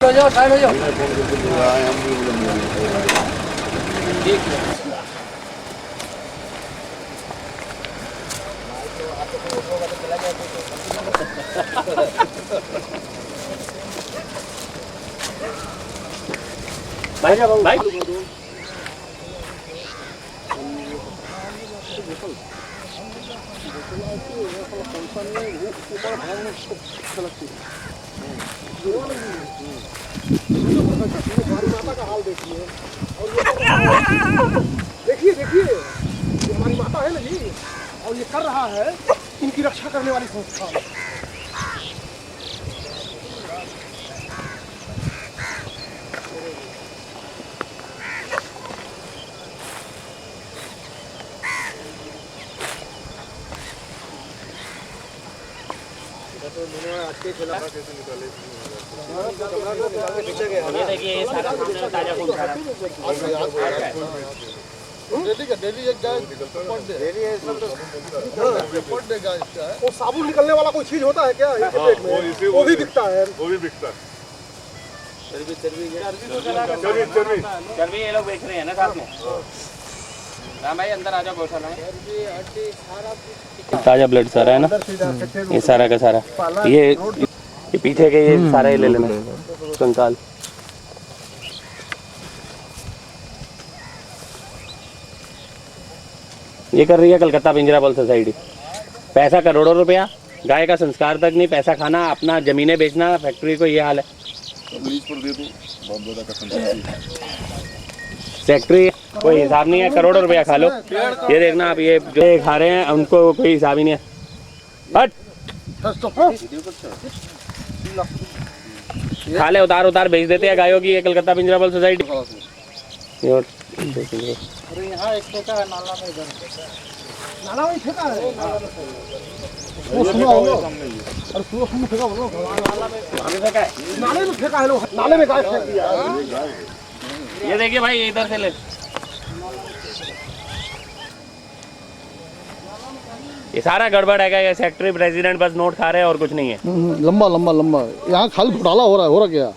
हो जाओ, साइड हो जाओ। भाई क्या भाई माता का हाल देखिए और देखिए देखिए हमारी माता है ना जी, और ये कर रहा है इनकी रक्षा करने वाली संस्था। ये देखिए, ये सारा सामने ताजा खून खा रहा है। डेली एक गाय वो साबुन निकलने वाला कोई चीज होता है क्या इनके पेट में? वो भी बिकता है। चर्बी ये लोग बेच रहे हैं ना साथ में। राम भाई अंदर आ जाओ, गौशाला में ताजा ब्लड सारा है ना, ये सारा का सारा, ये पीछे के ये सारा ही ले लेना कंकाल। ये कर रही है कलकत्ता पिंजराबल सोसाइटी। पैसा करोड़ों रुपया, गाय का संस्कार तक नहीं, पैसा खाना, अपना जमीनें बेचना, फैक्ट्री को ये हाल है। फैक्ट्री कोई हिसाब नहीं है, करोड़ों रुपया खा लो। ये देखना आप, ये जो खा रहे हैं उनको कोई हिसाब ही नहीं है। हट खा ले, उतार उतार बेच देते हैं गायों की, ये कलकत्ता पिंजराबल सोसाइटी। अरे यहाँ एक फेंका है नाला में, इधर नाला में फेंका है। वो सुना होगा, अरे सुनो फेंका बोलो, नाले में फेंका है, लोग नाले में गाय फेंक दिया। ये देखिए भाई, इधर से ले, ये सारा गड़बड़ है। ये सेक्रेटरी प्रेसिडेंट बस नोट खा रहे हैं और कुछ नहीं है। लंबा लंबा लंबा यहाँ खाली घोटाला हो रहा क्या?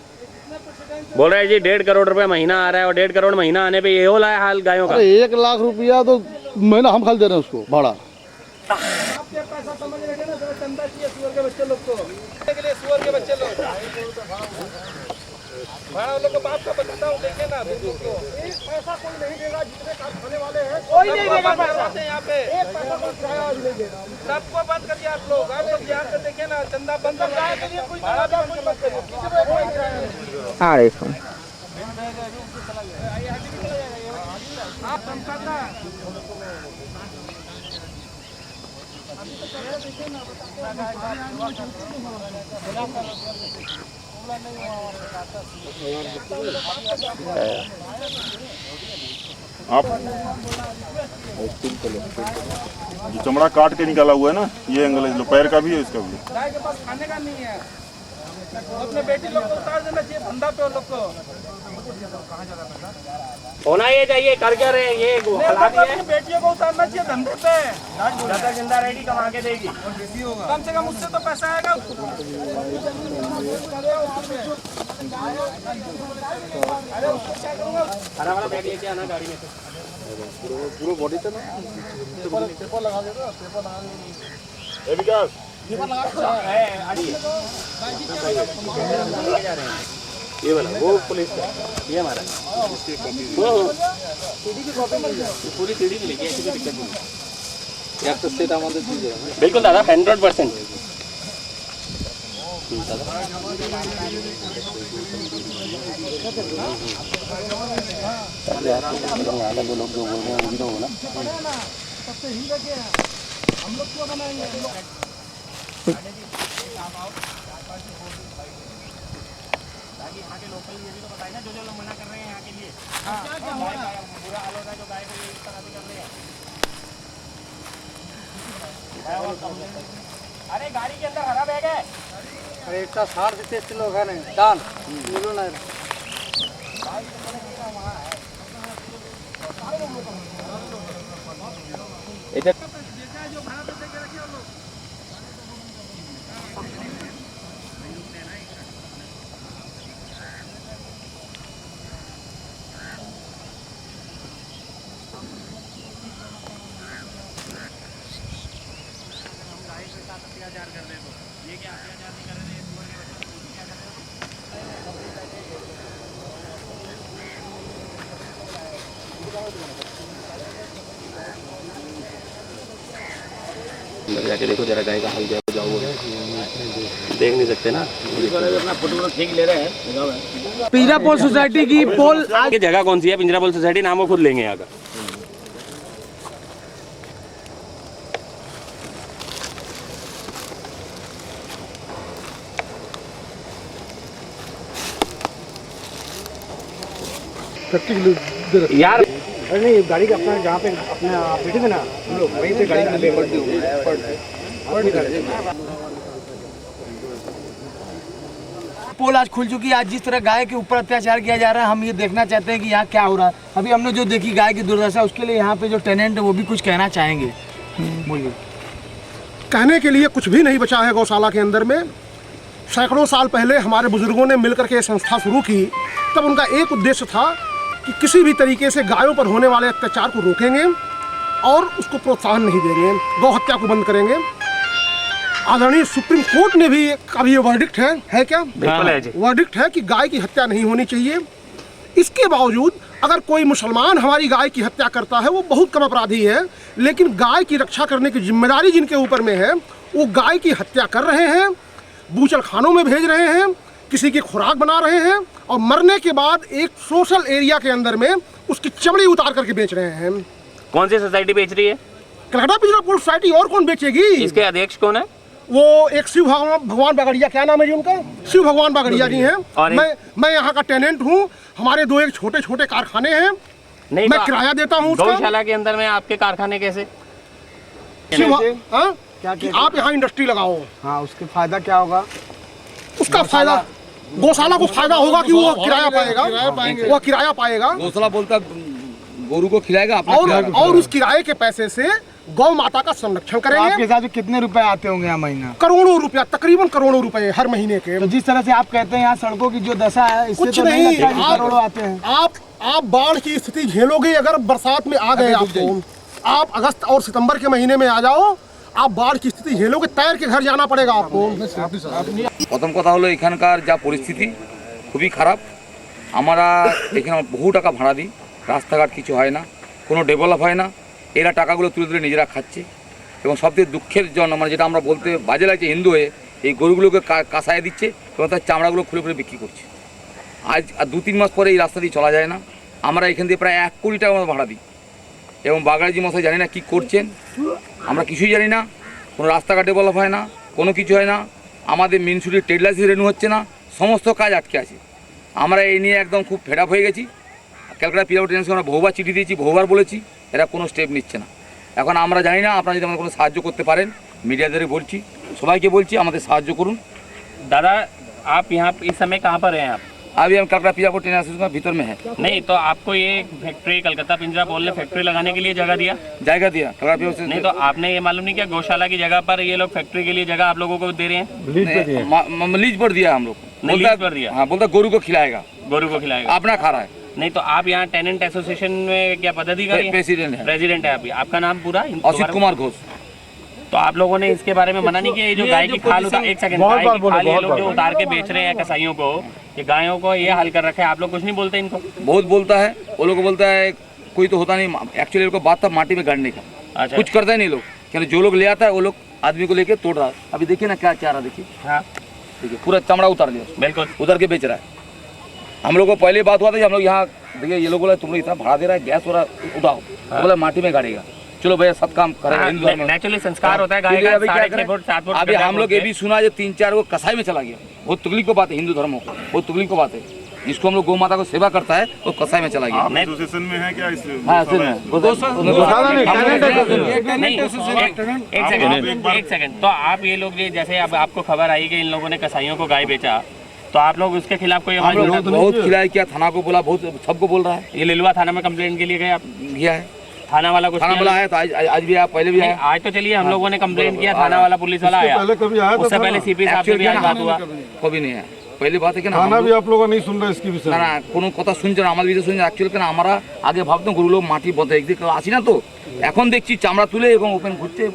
बोल रहे हैं जी 1.5 करोड़ रुपया महीना आ रहा है, और 1.5 करोड़ महीना आने पे ये हो रहा है हाल गायों का। 1 लाख रुपया तो महीना हम खाली दे रहे हैं उसको भाड़ा। आपके पैसा समझ रहे ना, चंदा चाहिए सुअर के बच्चे लोग को, के लिए सुअर के बच्चे लोग भाड़ा लोग को बाप का बताता हूँ, देखे ना को एक पैसा कोई नहीं देगा, जितने कारखाने वाले हैं कोई नहीं देगा पैसा यहाँ पे, एक पैसा कोई किराया आज नहीं देगा। सबको बंद करिए आप लोग ध्यान से देखे ना, चंदा बंद कर रहा है के लिए कोई भाड़ा कोई मत करिए, किसी को कोई किराया नहीं। हाँ देखो आप समझाता आप जो चमड़ा काट के निकाला हुआ है ना, ये एंगल है, पैर का भी है, इसका भी। गाय के पास खाने का नहीं है, अपने बेटी लोग को उतार देना चाहिए धंधा पे लोग को। होना ये चाहिए, कर क्या रहे हैं ये हालात ही है। बेटियों को उतारना चाहिए धंधे पे, ज्यादा जिंदा रेडी कमा के देगी, कम से कम उससे तो पैसा आएगा। हरा वाला बैग लेके आना गाड़ी में से, पूरा बॉडी तो ना पेपर लगा देगा, पेपर लगा ए विकास, ये वाला वो पुलिस का, ये हमारा सीडी की कॉपी मिल जाए, पूरी सीडी मिलेगी, ऐसी कोई दिक्कत नहीं। बिल्कुल दादा 100%। दो लोग जो बोल रहे हैं वो भी तो होगा ना। हम लोग क्यों बनाएंगे? यहाँ के लोकल ये भी तो बताए ना, जो लोग मना कर रहे हैं यहाँ के लिए, बुरा हाल होता है जो गाय को इस तरह से कर रहे हैं। अरे गाड़ी के अंदर हरा बैग है, अरे इतना 60 किलो है नहीं दान मिलो ना। इधर अंदर जाके देखो जरा गाय का हाल क्या हो जाओ देख नहीं सकते ना। अपना फोटो खींच ले रहे हैं। पिंजरापोल सोसाइटी की पोल ये जगह कौन सी है? पिंजरापोल सोसाइटी नाम वो खुद लेंगे यहाँ का। यार अरे नहीं गाड़ी का अपना जहाँ पे अपने बैठे थे ना हम लोग वहीं पे गाड़ी पोल आज खुल चुकी है। आज जिस तरह गाय के ऊपर अत्याचार किया जा रहा है हम ये देखना चाहते हैं कि यहाँ क्या हो रहा है। अभी हमने जो देखी गाय की दुर्दशा उसके लिए यहाँ पे जो टेनेंट है वो भी कुछ कहना चाहेंगे। बोलिए। कहने के लिए कुछ भी नहीं बचा है गौशाला के अंदर में। सैकड़ों साल पहले हमारे बुजुर्गों ने मिलकर के ये संस्था शुरू की, तब उनका एक उद्देश्य था कि किसी भी तरीके से गायों पर होने वाले अत्याचार को रोकेंगे और उसको प्रोत्साहन नहीं देंगे, गौ हत्या को बंद करेंगे। आदरणीय सुप्रीम कोर्ट ने भी अभी ये वर्डिक्ट है क्या? वर्डिक्ट है कि गाय की हत्या नहीं होनी चाहिए। इसके बावजूद अगर कोई मुसलमान हमारी गाय की हत्या करता है वो बहुत कम अपराधी है, लेकिन गाय की रक्षा करने की जिम्मेदारी जिनके ऊपर में है वो गाय की हत्या कर रहे हैं, बूचड़ खानों में भेज रहे हैं, किसी की खुराक बना रहे हैं और मरने के बाद एक सोशल एरिया के अंदर में उसकी चमड़ी उतार करके बेच रहे हैं। कौन सी सोसाइटी बेच रही है? कलकत्ता पिंजरापोल सोसाइटी। और कौन बेचेगी? इसके अध्यक्ष कौन है? वो एक शिव भगवान बागड़िया, क्या नाम है जी उनका? शिव भगवान बागड़िया जी हैं। और मैं यहाँ का टेनेंट हूँ। हमारे दो एक छोटे छोटे कारखाने हैं, नहीं मैं तो किराया देता हूँ। गौशाला के अंदर में आपके कारखाने कैसे? आप यहाँ इंडस्ट्री लगाओ। हाँ उसके फायदा क्या होगा? उसका फायदा गौशाला को फायदा होगा कि वो किराया पाएगा, वो किराया पाएगा। गौशाला बोलता गोरू को खिलाएगा अपना और उस किराए के पैसे से गौ माता का संरक्षण करेंगे। आपके साथ कितने रुपए आते होंगे यहाँ महीना? करोड़ों रुपया, तकरीबन करोड़ों रुपए हर महीने के। तो जिस तरह से आप कहते हैं यहाँ सड़कों की जो दशा है इससे कुछ तो नहीं, लगता कि करोड़ों आते हैं। आप बाढ़ की स्थिति झेलोगे अगर बरसात में आ गए आपको। आप अगस्त और सितंबर के महीने में आ जाओ, आप बाढ़ की स्थिति झेलोगे, तैर के घर जाना पड़ेगा आपको। প্রথম কথা হলো এখানকার যা পরিস্থিতি খুবই খারাপ। আমরা এখানে বহু টাকা ভাড়া দিই, রাস্তাঘাট কিছু হয় না, কোনো ডেভেলপ হয় না। এরা টাকাগুলো তুলে তুলে নিজেরা খাচ্ছে এবং সবথেকে দুঃখের জন্য মানে যেটা আমরা বলতে বাজে লাগছে হিন্দু হয়ে এই গরুগুলোকে কাঁসায় দিচ্ছে এবং তার চামড়াগুলো খুলে খুলে বিক্রি করছে। আজ আর 2-3 মাস পরে এই রাস্তা দিয়ে চলা যায় না। আমরা এখান দিয়ে প্রায় 1 কোটি টাকা ভাড়া দিই এবং বাগড়াজি মশাই জানি না কী করছেন, আমরা কিছুই জানি না। কোনো রাস্তাঘাট ডেভেলপ হয় না, কোনো কিছু হয় না। আমাদের মিউনিসিপ্যালিটি ট্রেড লাইসেন্স রেনু হচ্ছে না, সমস্ত কাজ আটকে আছে। আমরা এই নিয়ে একদম খুব ফেড আপ হয়ে গেছি। ক্যালকাটা পিআরও টেন্সকে আমরা বহুবার চিঠি দিয়েছি, বহুবার বলেছি, এরা কোনো স্টেপ নিচ্ছে না। এখন আমরা জানি না, আপনারা যদি আমাদের কোনো সাহায্য করতে পারেন, মিডিয়াদের বলছি, সবাইকে বলছি আমাদের সাহায্য করুন। दादा आप यहाँ इस समय कहाँ पर हैं आप? अभी हम कलकत्ता पिआरओ टेन एसोसिएशन के भीतर में है। नहीं तो आपको ये फैक्ट्री कलकत्ता पिंजरापोल ने फैक्ट्री लगाने के लिए जगह दिया? जाएगा दिया कलकत्ता पिआरओ से। नहीं तो आपने ये मालूम नहीं किया गौशाला की जगह पर ये लोग फैक्ट्री के लिए जगह आप लोगों को दे रहे हैं? लीज पर दिया हम लोग। लीज पर दिया? हाँ, बोलता गोरू को खिलाएगा, गोरू को खिलाएगा, अपना खा रहा है। नहीं तो आप यहाँ टेनेंट एसोसिएशन में क्या पदाधिकारी हैं? प्रेसिडेंट है। प्रेसिडेंट है अभी। आपका नाम पूरा? असित कुमार घोष। तो आप लोगों ने इसके बारे में मना नहीं किया? ये जो गाय की खाल उतार, एक सेकंड, गाय की खाल ये लोग जो उतार के बेच रहे हैं कसाईयों को, ये गायों को ये हाल कर रखा है, आप लोग कुछ नहीं बोलते इनको? बहुत बोलता है, वो लोग बोलता है कोई तो होता नहीं। एक्चुअली उनको बात था माटी में गाड़ने का। अच्छा। कुछ करता ही नहीं लोग, क्योंकि जो लोग ले आता है वो लोग आदमी को लेके तोड़ रहा है। अभी देखिए ना क्या चाह रहा, देखिए। हाँ देखिए पूरा चमड़ा उतार लिया, बिल्कुल उतार के बेच रहा है। हम लोग को पहले बात हुआ था, हम लोग यहाँ देखिए ये लोग बोला तुम लोग इतना भाड़ा दे रहा है, गैस हो रहा उठाओ, बोला माटी में गाड़ेगा। चलो भैया सब काम करेंगे हिंदू धर्म में। नेचुरली संस्कार होता है गाय का। 6.5 फुट 7 फुट। अभी हम लोग ये भी सुना जो 3-4 वो कसाई में चला गया। बहुत तकलीफ को बात है, हिंदू धर्मों को बहुत तकलीफ को बात है। जिसको हम लोग गौ माता को सेवा करता है वो कसाई में चला गया। आप एसोसिएशन में है क्या? इस हाँ सर एक सेकंड। तो आप ये लोग जैसे अब आपको खबर आई कि इन लोगों ने कसाईयों को गाय बेचा, तो आप लोग उसके खिलाफ कोई आवाज उठाते? बहुत खिलाया किया, थाना को बोला, बहुत सबको बोल रहा है। ये लिलवा थाना में कंप्लेंट के लिए गए आप? गया है, थाना वाला कुछ थाना वाला है तो आज भी आया, पहले भी आया। आज तो चलिए हम लोगों ने कंप्लेंट किया, थाना वाला पुलिस वाला आया, उससे पहले सीपी साहब से भी आज बात हुआ, कभी नहीं है। पहली बात है कि थाना भी आप लोग नहीं सुन रहे इसकी विषय না না কোনো কথা শুনছে না, আমার বিষয়ে শুনছে। অ্যাকচুয়ালি কেন আমরা আগে ভাবতাম গরুগুলো মাটি বন্ধ একদিকে আসি না, তো এখন দেখছি চামড়া তুলে এবং ওপেন ঘুরছে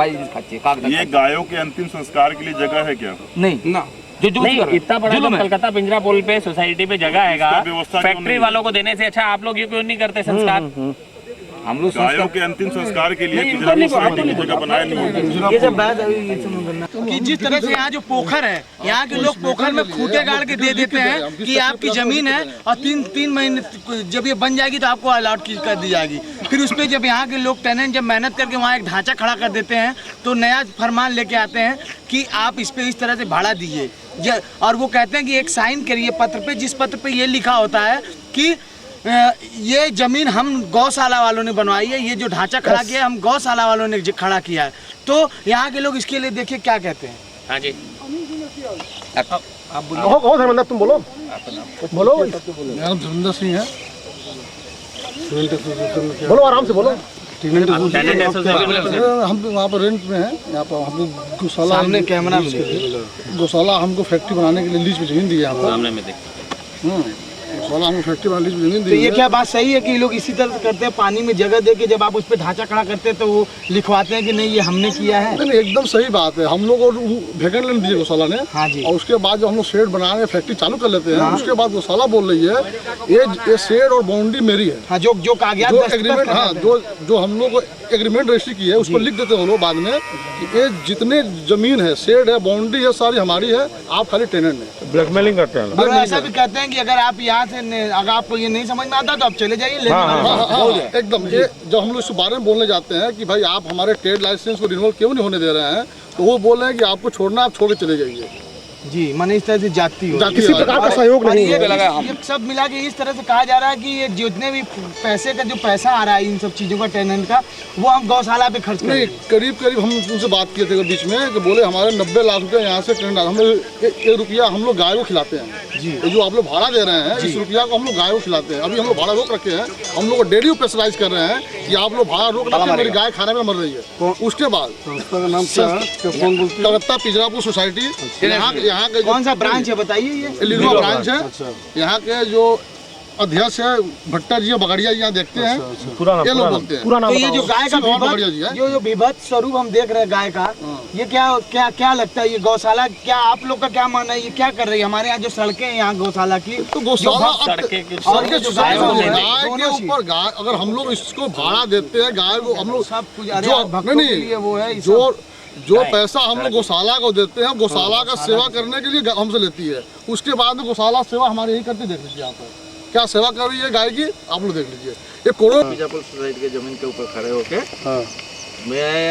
বাইরে জিনিস খাচ্ছে কাক ये गायों के अंतिम संस्कार के लिए जगह है क्या? नहीं ना जो जो नहीं, इतना बड़ा जो कलकत्ता पिंजरा पुल पे सोसाइटी पे जगह हैगा, इसका व्यवस्था क्यों फैक्ट्री नहीं? वालों को देने से अच्छा आप लोग ये क्यों नहीं करते संस्कार? हम लोग गायों के अंतिम संस्कार के लिए पिंजरा पुल समिति ने जगह बनाया नहीं है। कि जिस तरह से यहाँ जो पोखर है, यहाँ के लोग पोखर में खूंटे गाड़ के दे देते हैं कि आपकी जमीन है और तीन महीने जब ये बन जाएगी तो आपको अलॉट कर दी जाएगी। फिर उस पर जब यहाँ के लोग टेनेंट जब मेहनत करके वहाँ एक ढांचा खड़ा कर देते हैं तो नया फरमान लेके आते हैं कि आप इस पे इस तरह से भाड़ा दीजिए, और वो कहते हैं कि एक साइन करिए पत्र पे, जिस पत्र पे ये लिखा होता है कि ये जमीन हम गौशाला वालों ने बनवाई है, ये जो ढांचा खड़ा किया है हम गौशाला वालों ने खड़ा किया है। तो यहाँ के लोग इसके लिए देखिए क्या कहते हैं। हाँ जी, आप बोलो। हो धर्मेंद्र, तुम बोलो बोलो मेरा नाम धर्मेंद्र सिंह है। बोलो, आराम से बोलो। टेनेंट एसोसिएशन हम वहाँ पर रेंट में हैं। यहाँ पर हमको गौशाला सामने कैमरा में गौशाला हमको फैक्ट्री बनाने के लिए लीज पे जमीन दी है यहाँ पर। सामने में देख। गौशाला हमको फैक्ट्री बनाने लीज पे जमीन तो दी ये है। क्या बात सही है कि ये लोग इसी तरह से करते हैं, पानी में जगह दे के जब आप उस पर ढांचा खड़ा करते हैं तो वो लिखवाते हैं कि नहीं ये हमने किया है। नहीं एकदम सही बात है। हम लोग को वैकेंट लैंड दिए गौशाला ने। हाँ जी। और उसके बाद जब हम लोग शेड बनाने फैक्ट्री चालू कर लेते हैं, उसके बाद गौशाला बोल रही है ये शेड और बाउंड्री मेरी है। हाँ, जो कागजात जो दस्तखत एग्रीमेंट, कर हाँ देते हैं। जो हम लोग एग्रीमेंट रजिस्ट्री की है उस पर लिख देते हैं वो लोग बाद में कि ये जितने जमीन है, शेड है, बाउंड्री है, सारी हमारी है, आप खाली टेनेंट है। ब्लैकमेलिंग करते हैं। और ऐसा भी कहते हैं कि अगर आप यहाँ से अगर आपको ये नहीं समझ में आता तो आप चले जाइए, लेकिन हाँ, एकदम। ये जब हम लोग इस बारे में बोलने जाते हैं कि भाई आप हमारे ट्रेड लाइसेंस को रिन्यूअल क्यों नहीं होने दे रहे हैं, तो वो बोल रहे हैं कि आपको छोड़ना, आप छोड़ के चले जाइए। जी, माने इस तरह से जाती हो किसी प्रकार का सहयोग नहीं है। ये सब मिला के इस तरह से कहा जा रहा है कि ये जितने भी पैसे का जो पैसा आ रहा है इन सब चीज़ों का टेनेंट का, वो हम गौशाला पे खर्च नहीं, करें। करीब हम उनसे बात किए थे बीच में कि बोले हमारे 90 लाख रुपया यहाँ से टेनेंट, हम लोग 1 रुपया हम लोग गाय को खिलाते हैं। जी, जो आप लोग भाड़ा दे रहे हैं, इस रुपया को हम लोग गाय को खिलाते हैं। अभी हम लोग भाड़ा रोक रखे हैं, हम लोग को डेली प्रेशराइज कर रहे हैं कि आप लोग भाड़ा रोक रखे हैं, मेरी गाय खाने में मर रही है। उसके बाद कलकत्ता पिंजरापुर सोसाइटी, यहाँ के कौन सा ब्रांच है बताइए? ये लिलुआ ब्रांच है। यहाँ के जो अध्यक्ष है भट्टा जी, बगड़िया जी, यहाँ देखते हैं, ये लोग बोलते हैं। तो ये जो गाय का बगड़िया जी है, जो विभत्स स्वरूप हम देख रहे हैं गाय का, ये क्या लगता है? ये गौशाला क्या आप लोग का क्या मानना है? ये क्या कर रही है? हमारे यहाँ जो सड़कें हैं यहाँ गौशाला की, तो गौशाला और ये जो गाय के ऊपर गाय, अगर हम लोग इसको भाड़ा देते हैं, गाय को हम लोग सब कुछ वो है जो पैसा हम लोग गौशाला को देते हैं, गौशाला का सेवा करने के लिए हमसे लेती है। उसके बाद में गौशाला सेवा हमारी यही करती, देख लीजिए यहाँ पर क्या सेवा कर रही है गाय की, आप लोग देख लीजिए। ये करोड़ बीजापुर सोसाइटी के जमीन के ऊपर खड़े होके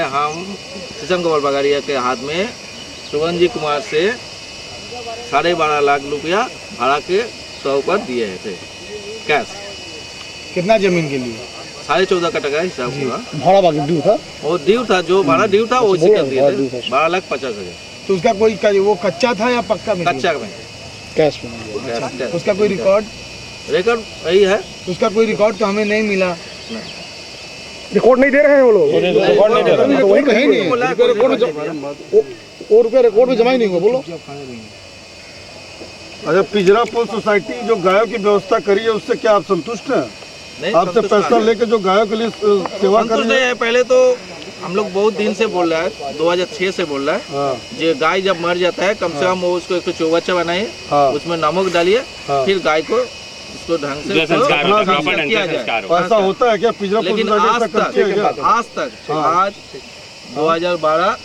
हम किशन कुमार बगाड़िया के हाथ में सुगंजी कुमार से 12.5 लाख रुपया भाड़ा के तौर पर दिए थे कैश। कितना जमीन के लिए? 14.5 का टका हिसाब हुआ। भाड़ा बाकी ड्यू था, वो ड्यू था, जो भाड़ा ड्यू था वो इसी कर दिए थे 12,50,000। तो उसका कोई वो कच्चा था या पक्का में? कच्चा में कैश में। उसका कोई रिकॉर्ड वही है। उसका कोई रिकॉर्ड तो हमें नहीं मिला। रिकॉर्ड नहीं दे रहे हैं वो लोग। तो वही कहीं नहीं है, वो रुपया रिकॉर्ड में जमा ही नहीं हुआ। बोलो अच्छा, पिंजरापुर सोसाइटी जो गायों की व्यवस्था करी है उससे क्या आप संतुष्ट हैं? नहीं, आपसे पैसा लेके जो गायों के लिए सेवा कर रही है। पहले तो हम लोग बहुत दिन से बोल रहा है, 2006 से बोल रहा है, जो गाय जब मर जाता है कम से कम वो उसको एक चौबच्चा बनाइए, उसमें नमक डालिए, फिर गाय को उसको ढंग से किया जाए। ऐसा होता है क्या पिंजरापुर? लेकिन आज तक 2012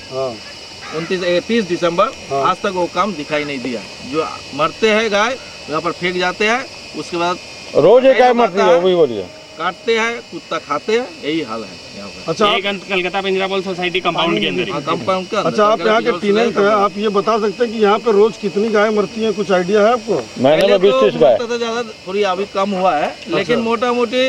30 दिसंबर आज तक वो काम दिखाई नहीं दिया। जो मरते हैं गाय यहाँ पर फेंक जाते हैं, उसके बाद रोज एक गाय मरती है, वही बोलिए। काटते हैं, कुत्ता खाते हैं, यही हाल है यहाँ पर। अच्छा, कलकत्ता पिंजरा पुल सोसाइटी कंपाउंड के अंदर। कंपाउंड का अच्छा, आप यहाँ के टेनेंट हैं, आप ये बता सकते हैं कि यहाँ पे रोज कितनी गाय मरती हैं? कुछ आइडिया है आपको? महीने में 20-30 गाय तो ज्यादा, थोड़ी अभी कम हुआ है, लेकिन मोटा मोटी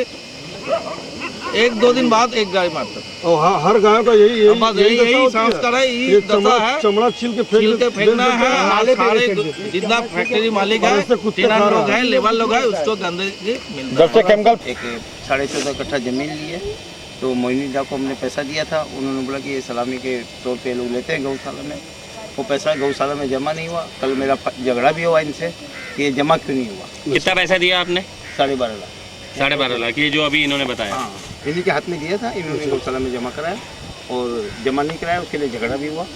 1-2 दिन बाद एक गाय मारता है। और हर गाय का यही संस्कार है, यही दशा है। चमड़ा छील के फेंकना है। सारे जितना फैक्ट्री मालिक है, टेनेंट लोग हैं, लेबर लोग हैं, उसको गंदगी मिलता है। एक 14.5 कट्ठा जमीन लिए, तो मोहिनी दा को हमने पैसा दिया था। उन्होंने बोला कि ये सलामी के तौर पे लोग लेते हैं गौशाला में। वो पैसा गौशाला में जमा नहीं हुआ। कल मेरा झगड़ा भी हुआ इनसे कि ये जमा क्यों नहीं हुआ। कितना पैसा दिया आपने? 12.5 लाख। 12.5 लाख, ये जो अभी इन्होंने बताया। हाँ, इन्हीं के हाथ में दिया था, इन्होंने गौशाला में जमा कराया। और जमा नहीं कराया, उसके लिए झगड़ा भी हुआ।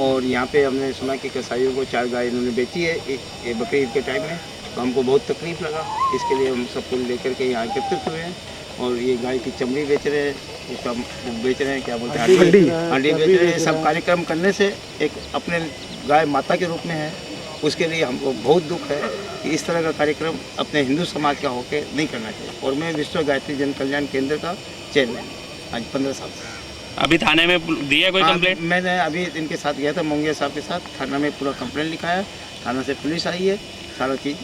और यहाँ पे हमने सुना कि कसाईयों को 4 गाय इन्होंने बेची है ये बकरीद ईद के टाइम में, तो हमको बहुत तकलीफ लगा। इसके लिए हम सबको लेकर के यहाँ एकत्रित हुए हैं और ये गाय की चमड़ी बेच रहे हैं, उसका बेच रहे हैं, क्या बोलते हैं, हड्डी बेच रहे हैं। सब कार्यक्रम करने से एक अपने गाय माता के रूप में है, उसके लिए हमको बहुत दुख है कि इस तरह का कार्यक्रम अपने हिंदू समाज का होकर नहीं करना चाहिए। और मैं विश्व गायत्री जन कल्याण केंद्र का चेयरमैन आज 15 साल से। अभी थाने में दिया कोई कंप्लेंट? मैंने अभी इनके साथ गया था, मोंगिया साहब के साथ, थाना में पूरा कंप्लेंट लिखा है, थाना से पुलिस आई है, सारा चीज़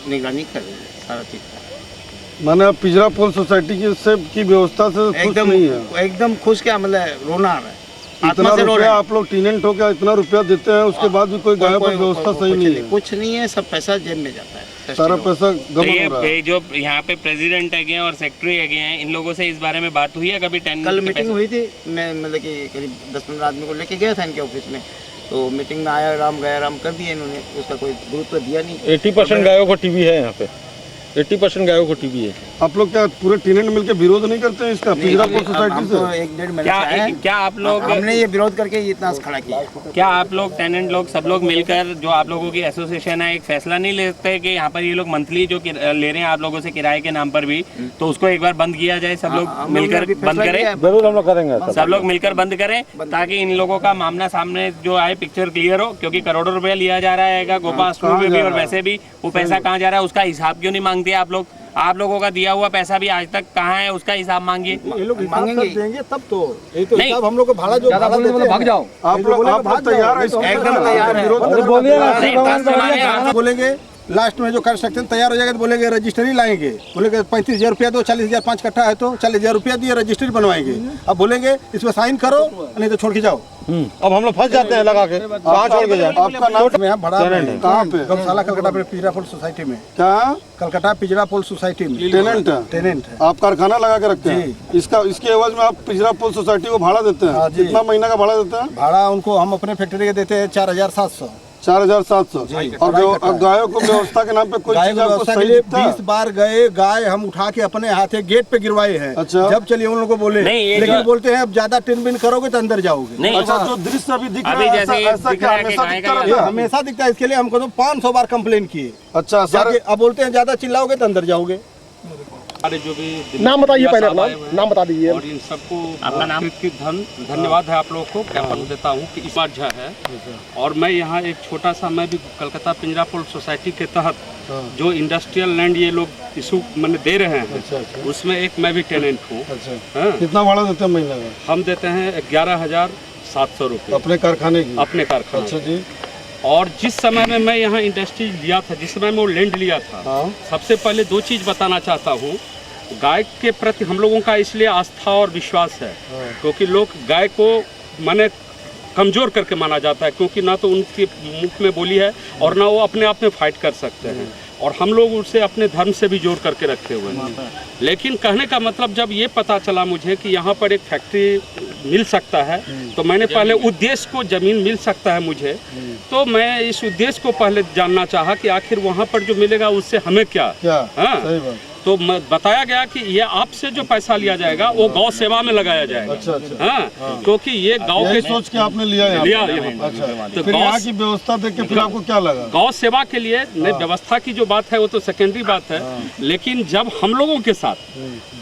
निगरानी कर रही है, सारा चीज़। माने आप पिजरा पोल सोसाइटी की व्यवस्था से खुश नहीं है? एकदम खुश, क्या मतलब रोना आ रहा है। इतना रुपया आप लोग टेनेंट हो, क्या इतना रुपया देते हैं, उसके बाद भी कोई गायों पर व्यवस्था सही नहीं है? कुछ नहीं है, सब पैसा जेब में जाता है, सारा पैसा गम हो रहा है। जो यहाँ पे प्रेसिडेंट है और सेक्रेटरी है, इन लोगों से इस बारे में बात हुई है कभी? कल मीटिंग हुई थी, मैं मतलब कि करीब 10-15 आदमी को लेके गया था इनके ऑफिस में, तो मीटिंग में आया राम गया राम कर दिया इन्होंने, उसका कोई गुरुत्व दिया नहीं। 80% गायों को टीबी है यहाँ पे, 80% गायों को टीबी है। आप लोग क्या पूरे टेनेंट मिलकर विरोध नहीं करते हैं इसका पिजरा पोल सोसाइटी से? 1-1.5 महीने क्या आप लोग, हमने ये विरोध करके इतना खड़ा किया। क्या आप लोग टेनेंट लोग सब लोग मिलकर, जो आप लोगों की एसोसिएशन है, एक फैसला नहीं लेते कि यहाँ पर ये लोग मंथली जो ले रहे हैं आप लोगों से किराए के नाम पर भी, तो उसको एक बार बंद किया जाए, सब लोग मिलकर बंद करें? जरूर हम लोग करेंगे, सब लोग मिलकर बंद करें ताकि इन लोगों का मामला सामने जो आए पिक्चर क्लियर हो, क्योंकि करोड़ों रुपया लिया जा रहा है गोपाल स्कूल में भी और वैसे भी, वो पैसा कहाँ जा रहा है उसका हिसाब क्यों नहीं मांगते आप लोग? आप लोगों का दिया हुआ पैसा भी आज तक कहाँ है, उसका हिसाब मांगिए। ये लोग मांगेंगे देंगे तब तो, ये तो नहीं। हिसाब हम लोग को भाड़ा जो भाड़ा देते हैं, भाग जाओ, आप लोग तैयार हैं? एकदम तैयार है। बोलेंगे लास्ट में जो कर सकते हैं तैयार हो जाएगा तो बोलेंगे रजिस्ट्री लाएंगे, बोलेंगे 35,000 रुपया दो, 40,000 5 कट्ठा है तो 40,000 रुपया दिए रजिस्ट्री बनवाएंगे। अब बोलेंगे इसमें साइन करो नहीं तो छोड़ के जाओ। अब हम लोग फंस जाते हैं लगा के, कहाँ छोड़ के जाए? आपका नाम में भड़ा कहाँ पे? गौशाला कलकत्ता पे पिजरा पोल सोसाइटी में। क्या कलकत्ता पिजरा पोल सोसाइटी में टेनेंट है। आप कारखाना लगा के रखते हैं? इसके एवज में आप पिजरा पोल सोसाइटी को भाड़ा देते हैं? कितना महीना का भाड़ा देते हैं? भाड़ा उनको हम अपने फैक्ट्री के देते हैं 4,700। 4,700। और गायों को व्यवस्था के नाम पे कोई चीज आपको सही दिखता है? 20 बार गए, गाय हम उठा के अपने हाथे गेट पे गिरवाए हैं। अच्छा। जब चलिए उन लोगों को बोले, लेकिन बोलते हैं अब ज्यादा टिन करोगे तो अंदर जाओगे। नहीं, अच्छा, जो दृश्य अभी दिख रहा अभी है जैसे ऐसा क्या हमेशा दिखता रहता है? हमेशा दिखता है, इसके लिए हमको तो 500 बार कंप्लेन किए। अच्छा सर, अब बोलते हैं ज्यादा चिल्लाओगे तो अंदर जाओगे। हमारे जो भी नाम बताइए, पहले अपना नाम बता दीजिए। और इन सबको आपका नाम? धन्यवाद है आप लोगों को, ज्ञापन देता हूँ कि इस बार जो है। और मैं यहाँ एक छोटा सा, मैं भी कलकत्ता पिंजरा पोल सोसाइटी के तहत जो इंडस्ट्रियल लैंड ये लोग इशू मैंने दे रहे हैं, उसमें एक मैं भी टेनेंट हूँ। कितना भाड़ा देते हैं महीने का? हम देते हैं 11,700 रुपये अपने कारखाने की? अपने कारखाने। अच्छा जी। और जिस समय में मैं यहाँ इंडस्ट्री लिया था, जिस समय में वो लैंड लिया था, सबसे पहले 2 चीज़ बताना चाहता हूँ। गाय के प्रति हम लोगों का इसलिए आस्था और विश्वास है क्योंकि लोग गाय को माने कमज़ोर करके माना जाता है, क्योंकि ना तो उनके मुख में बोली है और ना वो अपने आप में फाइट कर सकते हैं, और हम लोग उसे अपने धर्म से भी जोड़ करके रखे हुए हैं। लेकिन कहने का मतलब, जब ये पता चला मुझे कि यहाँ पर एक फैक्ट्री मिल सकता है, तो मैंने पहले उद्देश्य को, ज़मीन मिल सकता है मुझे, तो मैं इस उद्देश्य को पहले जानना चाहा कि आखिर वहाँ पर जो मिलेगा उससे हमें क्या। हाँ, तो बताया गया कि ये आपसे जो पैसा लिया जाएगा वो गौ सेवा में लगाया जाएगा। अच्छा। हाँ, क्योंकि ये गाँव के सोच के आपने लिया यहाँ। अच्छा, तो फिर यहाँ की व्यवस्था देख के फिर आपको क्या लगा? गौ सेवा के लिए नहीं, व्यवस्था की जो बात है वो तो सेकेंडरी बात है, लेकिन जब हम लोगों के साथ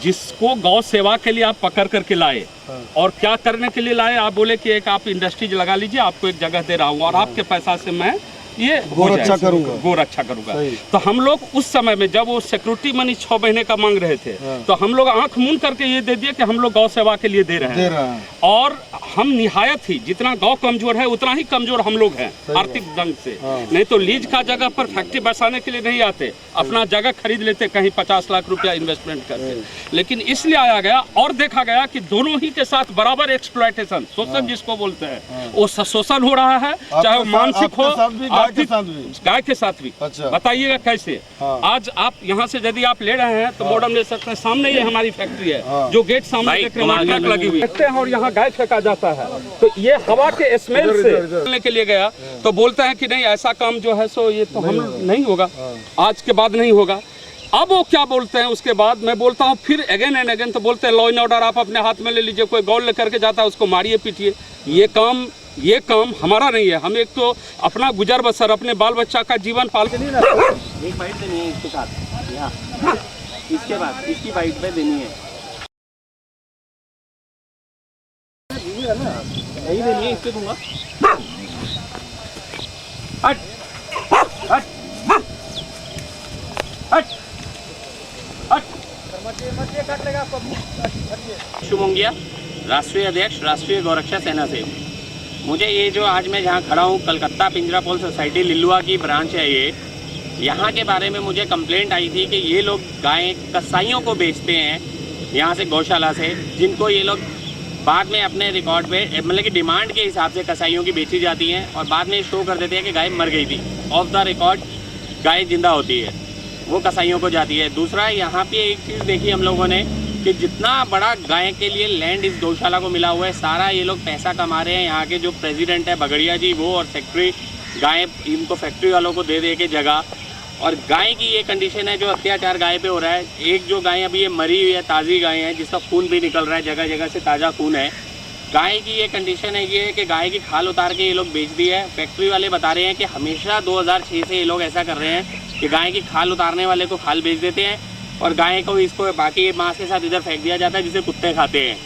जिसको गौ सेवा के लिए आप पकड़ करके लाए और क्या करने के लिए लाए, आप बोले कि एक आप इंडस्ट्रीज लगा लीजिए, आपको एक जगह दे रहा हूँ और आपके पैसा से मैं ये गो रक्षा करूंगा। तो हम लोग उस समय में जब वो सिक्योरिटी मनी 6 महीने का मांग रहे थे, तो हम लोग आंख मूंद करके ये दे दिए कि हम लोग गौ सेवा के लिए दे रहे हैं। और हम निहायत ही, जितना गौ कमजोर है उतना ही कमजोर हम लोग हैं आर्थिक ढंग से। नहीं तो लीज का जगह पर फैक्ट्री बसाने के लिए नहीं आते, अपना जगह खरीद लेते कहीं 50 लाख रुपया इन्वेस्टमेंट करके। लेकिन इसलिए आया गया और देखा गया कि दोनों ही के साथ बराबर एक्सप्लॉयटेशन, शोषण जिसको बोलते हैं, वो शोषण हो रहा है, चाहे वो मानसिक हो, गाय के साथ भी। अच्छा। बताइएगा कैसे। आज आप यहाँ से यदि आप ले रहे हैं तो मॉडर्न ले सकते हैं, सामने ये हमारी फैक्ट्री है, जो गेट सामने देख रहे हैं, ट्रक लगी हुई है और यहाँ गाय फेंका जाता है, तो ये हवा के स्मेल से लेने के लिए गया, तो बोलते हैं कि नहीं ऐसा काम जो है सो ये तो हम नहीं होगा, आज के बाद नहीं होगा। अब वो क्या बोलते हैं उसके बाद मैं बोलता हूँ फिर अगेन एंड अगेन, तो बोलते हैं लॉ एंड ऑर्डर आप अपने हाथ में ले लीजिए, कोई गौल लेकर के जाता है उसको मारिए पीटिए। ये काम हमारा नहीं है। हम एक तो अपना गुजर बसर, अपने बाल बच्चा का जीवन पाल के लिए ना। एक बाइट देनी है इसके साथ, यहाँ इसके बाद इसकी बाइट पे देनी है, यही देनी है, इसके दूंगा। हट हट हट हट। शुभंगिया, राष्ट्रीय अध्यक्ष राष्ट्रीय गौरक्षा सेना से। मुझे ये जो आज मैं जहाँ खड़ा हूँ, कलकत्ता पिंजरापोल सोसाइटी लिलुआ की ब्रांच है ये, यहाँ के बारे में मुझे कंप्लेंट आई थी कि ये लोग गायें कसाईयों को बेचते हैं यहाँ से, गौशाला से, जिनको ये लोग बाद में अपने रिकॉर्ड पे मतलब कि डिमांड के हिसाब से कसाईयों की बेची जाती हैं और बाद में शो कर देते हैं कि गाय मर गई थी। ऑफ द रिकॉर्ड गाय जिंदा होती है, वो कसाईयों को जाती है। दूसरा, यहाँ पे एक चीज़ देखी हम लोगों ने कि जितना बड़ा गाय के लिए लैंड इस गौशाला को मिला हुआ है, सारा ये लोग पैसा कमा रहे हैं। यहाँ के जो प्रेसिडेंट है बगड़िया जी, वो और सेक्रेटरी, गाय इनको फैक्ट्री वालों को दे दे के जगह। और गाय की ये कंडीशन है जो अत्याचार गाय पे हो रहा है। एक जो गाय अभी ये मरी हुई है, ताज़ी गाय है, जिसका खून भी निकल रहा है, जगह जगह से ताज़ा खून है। गाय की ये कंडीशन है ये कि गाय की खाल उतार के ये लोग बेच दी है। फैक्ट्री वाले बता रहे हैं कि हमेशा 2006 से ये लोग ऐसा कर रहे हैं कि गाय की खाल उतारने वाले को खाल बेच देते हैं और गाय को इसको बाकी मांस के साथ इधर फेंक दिया जाता है, जिसे कुत्ते खाते हैं।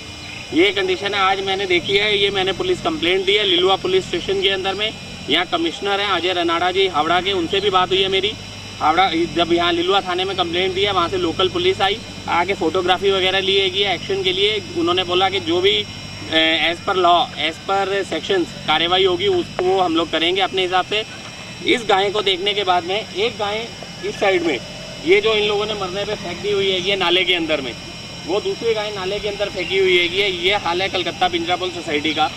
ये कंडीशन है, आज मैंने देखी है। ये मैंने पुलिस कंप्लेंट दी है लिलुआ पुलिस स्टेशन के अंदर में। यहाँ कमिश्नर हैं अजय रनाड़ा जी हावड़ा के, उनसे भी बात हुई है मेरी। हावड़ा जब यहाँ लिलुआ थाने में कंप्लेंट दी है, वहाँ से लोकल पुलिस आई, आके फ़ोटोग्राफी वगैरह लिए गई है एक्शन के लिए। उन्होंने बोला कि जो भी as per law, as per sections कार्रवाई होगी उसको हम लोग करेंगे अपने हिसाब से। इस गाय को देखने के बाद में एक गाय इस साइड में, ये जो इन लोगों ने मरने पे फेंक दी हुई है ये नाले के अंदर में, वो दूसरी गाय नाले के अंदर फेंकी हुई है। ये हाल है कलकत्ता पिंजरापोल सोसाइटी का।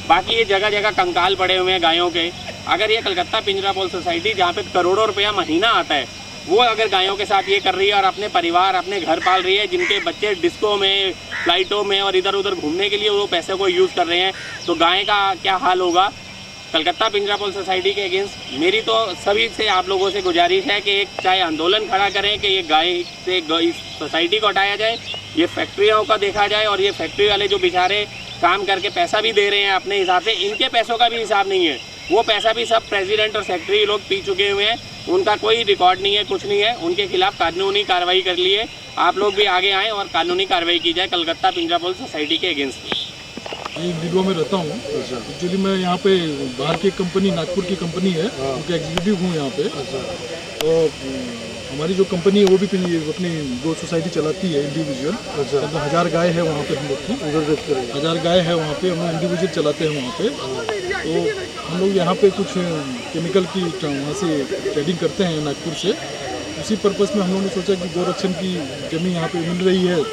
बाकी ये जगह जगह कंकाल पड़े हुए हैं गायों के। अगर ये कलकत्ता पिंजरापोल सोसाइटी जहाँ पे करोड़ों रुपया महीना आता है, वो अगर गायों के साथ ये कर रही है और अपने परिवार, अपने घर पाल रही है, जिनके बच्चे डिस्को में, फ्लाइटों में और इधर उधर घूमने के लिए वो पैसे को यूज़ कर रहे हैं, तो गाय का क्या हाल होगा। कलकत्ता पिंजरापोल सोसाइटी के अगेंस्ट मेरी तो सभी से आप लोगों से गुजारिश है कि एक चाहे आंदोलन खड़ा करें कि ये गाय से इस सोसाइटी को हटाया जाए, ये फैक्ट्रियों का देखा जाए। और ये फैक्ट्री वाले जो बेचारे काम करके पैसा भी दे रहे हैं अपने हिसाब से, इनके पैसों का भी हिसाब नहीं है। वो पैसा भी सब प्रेसिडेंट और सेक्रेटरी लोग पी चुके हुए हैं, उनका कोई रिकॉर्ड नहीं है, कुछ नहीं है। उनके खिलाफ कानूनी कार्रवाई कर लिए। आप लोग भी आगे आएँ और कानूनी कार्रवाई की जाए कलकत्ता पिंजरापोल सोसाइटी के अगेंस्ट। लिलुआ में रहता हूँ। एक्चुअली मैं यहाँ पे बाहर की कंपनी, नागपुर की कंपनी है, उनका एग्जीक्यूटिव हूँ यहाँ पे। तो हमारी जो कंपनी है वो भी अपनी दो सोसाइटी चलाती है इंडिविजुअल। तो 1000 गाय है वहाँ पे हम लोग की, उधर देखते हैं 1000 गाय है वहाँ पे, हम लोग इंडिविजुअल चलाते हैं वहाँ पे। तो हम लोग यहाँ पे कुछ केमिकल की वहाँ से ट्रेडिंग करते हैं नागपुर से। उसी पर्पज़ में हम लोगों ने सोचा कि गोरक्षण की जमीन यहाँ पे मिल रही है,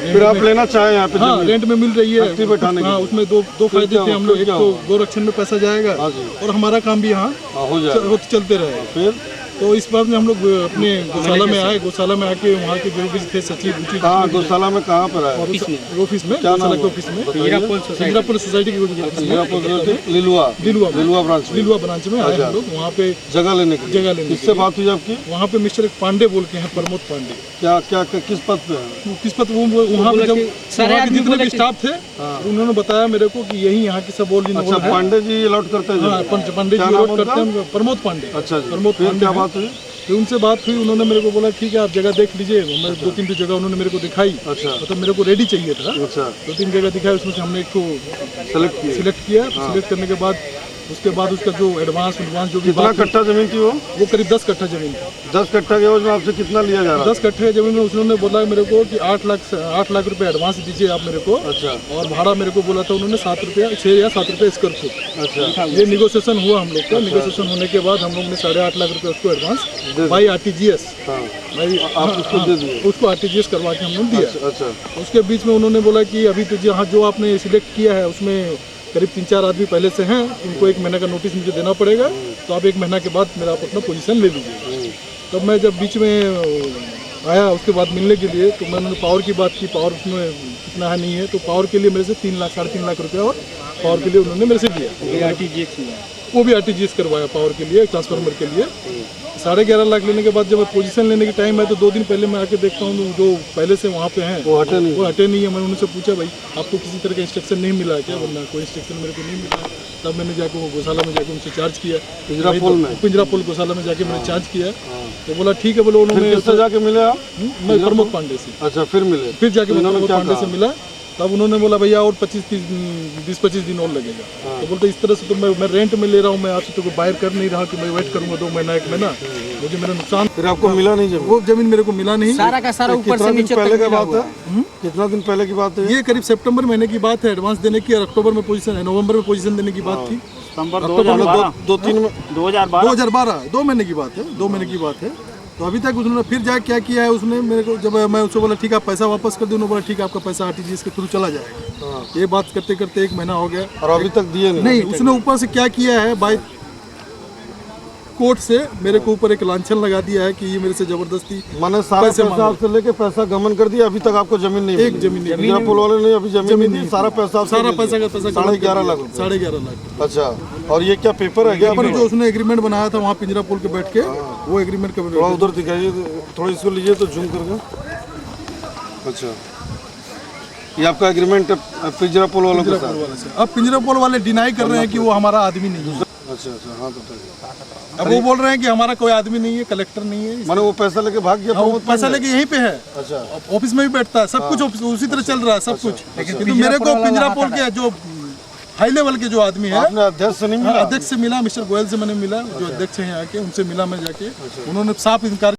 फिर आप लेना चाहें यहाँ पे? हाँ, रेंट में मिल रही है बैठाने हाँ, उसमें दो फायदे थे हम लोग। एक तो गोरक्षण में पैसा जाएगा और हमारा काम भी यहाँ चलते रहेगा। फिर तो इस बात में हम लोग अपने गौशाला में आए। गौशाला में आके वहाँ के जो भी थे सचिव, गौशाला में कहाँ पर आए? ऑफिस में, गौशाला के ऑफिस में, पिंजरापोल सोसाइटी की लिलुआ ब्रांच में आए हम लोग। वहाँ पे जगह लेने किससे बात हुई आपकी? वहाँ पे मिस्टर पांडे बोल के हैं, प्रमोद पांडे। क्या किस पद पे है? किस पद? वहाँ पे जब जितने भी स्टाफ थे उन्होंने बताया मेरे को कि यही यहाँ की सब बोल। अच्छा, पांडे जी अलॉट करते हैं? पांडे जी अलॉट करते हैं, प्रमोद पांडे। अच्छा, प्रमोद पांडे। बात हुई? फिर उनसे बात हुई, उन्होंने मेरे को बोला ठीक है आप जगह देख लीजिए। मैं 2-3 जगह उन्होंने मेरे को दिखाई। अच्छा। मतलब मेरे को रेडी चाहिए था। अच्छा। 2-3 जगह दिखाई, उसमें से हमने एक को सिलेक्ट किया। सिलेक्ट करने के बाद उसके बाद उसका जो एडवांस जो भी। कितना कट्ठा जमीन थी वो? करीब 10 कट्ठा जमीन थी। 10 कट्ठा के में आपसे कितना लिया जा रहा है? 10 कट्ठे जमीन में उन्होंने बोला मेरे को कि 8 लाख रुपए एडवांस दीजिए आप मेरे को। अच्छा। और भाड़ा मेरे को बोला था उन्होंने 7 रुपया, 6 या 7 रुपये स्क्वायर फुट। अच्छा। ये निगोशिएशन हुआ हम लोग का। निगोशिएशन होने के बाद हम लोग ने 8.5 लाख रुपये उसको एडवांस बाई RTGS उसको RTGS करवा के हम लोग दिया। अच्छा। उसके बीच में उन्होंने बोला कि अभी तो जहाँ जो आपने सिलेक्ट किया है उसमें करीब 3-4 आदमी पहले से हैं, उनको 1 महीने का नोटिस मुझे देना पड़ेगा, तो आप 1 महीना के बाद मेरा अपना पोजीशन ले लीजिए। तब मैं जब बीच में आया उसके बाद मिलने के लिए, तो मैंने पावर की बात की। पावर उसमें कितना है नहीं है, तो पावर के लिए मेरे से 3 लाख 3.5 लाख रुपया और पावर के लिए उन्होंने मेरे से किया। वो भी RTGS करवाया पावर के लिए, ट्रांसफार्मर के लिए। 11.5 लाख लेने के बाद जब पोजीशन लेने की टाइम है तो 2 दिन पहले मैं आके देखता हूँ जो पहले से वहाँ पे हैं वो हटे नहीं है। मैंने उनसे पूछा भाई आपको किसी तरह का इंस्ट्रक्शन नहीं मिला है क्या, वरना कोई इंस्ट्रक्शन मेरे को नहीं मिला है। तब मैंने जाके वो गौशाला में जाके उनसे चार्ज किया, पिंजरापोल गौशाला में जाके मैंने चार्ज किया। तो बोला ठीक है, बोले उन्होंने जाके मिले आप? मैं प्रमोद पांडे से। अच्छा, फिर मिले? फिर जाके मैं प्रमोद पांडे से मिला। तब उन्होंने बोला भैया और 20-25 दिन और लगेगा। तो बोलते इस तरह से तो मैं रेंट में ले रहा हूँ, मैं आपसे तो बाहर कर नहीं रहा कि मैं वेट करूँगा 2 महीना 1 महीना, मुझे मेरा नुकसान। फिर आपको मिला नहीं जमीन? वो जमीन मेरे को मिला नहीं। सारा का सारा ऊपर से नीचे पहले की बात है? कितना दिन पहले की बात है? ये करीब सितंबर महीने की बात है एडवांस देने की, और अक्टूबर में पोजीशन है, नवंबर में पोजीशन देने की बात थी। सितंबर 2012 2 महीने की बात है, 2 महीने की बात है। तो अभी तक उसने फिर जाके क्या किया है उसने मेरे को, जब मैं उससे बोला ठीक है आप पैसा वापस कर दो, उन्होंने बोला ठीक है आपका पैसा RTGS के थ्रू चला जाएगा। ये बात करते करते 1 महीना हो गया और अभी तक दिए नहीं। उसने ऊपर से क्या किया है, बाई कोर्ट से मेरे को ऊपर एक लांछन लगा दिया है कि ये मेरे से जबरदस्ती मैंने सारा पैसा आपसे लेके पैसा गमन कर दिया, अभी तक आपको जमीन नहीं एक जमीन नहीं, पिंजरापोल वाले ने अभी जमीन नहीं, सारा पैसा का पैसा 11.5 लाख। 11.5 लाख। अच्छा, और ये क्या पेपर है? पेपर जो उसने एग्रीमेंट बनाया था वहाँ पिंजरापोल के बैठ के, वो एग्रीमेंट का थोड़ा उधर दिखाइए, थोड़ा इसको लीजिए तो जूम करके। अच्छा, ये आपका एग्रीमेंट पिंजरापोल वालों के साथ? अब पिंजरापोल वाले डिनाई कर रहे हैं कि वो हमारा आदमी नहीं है। अच्छा, हाँ तो अब वो बोल रहे हैं कि हमारा कोई आदमी नहीं है, कलेक्टर नहीं है। माने वो पैसा लेके भाग गया? वो पैसा लेके यहीं पे है। अच्छा, ऑफिस में भी बैठता है, सब कुछ उसी तरह चल रहा है सब कुछ। लेकिन मेरे को पिंजरापोल के जो हाई लेवल के जो आदमी है, आपने अध्यक्ष से नहीं मिला? अध्यक्ष से मिला, मिस्टर गोयल से मैंने मिला, जो अध्यक्ष है यहाँ के, उनसे मिला मैं जाके। उन्होंने साफ इनकार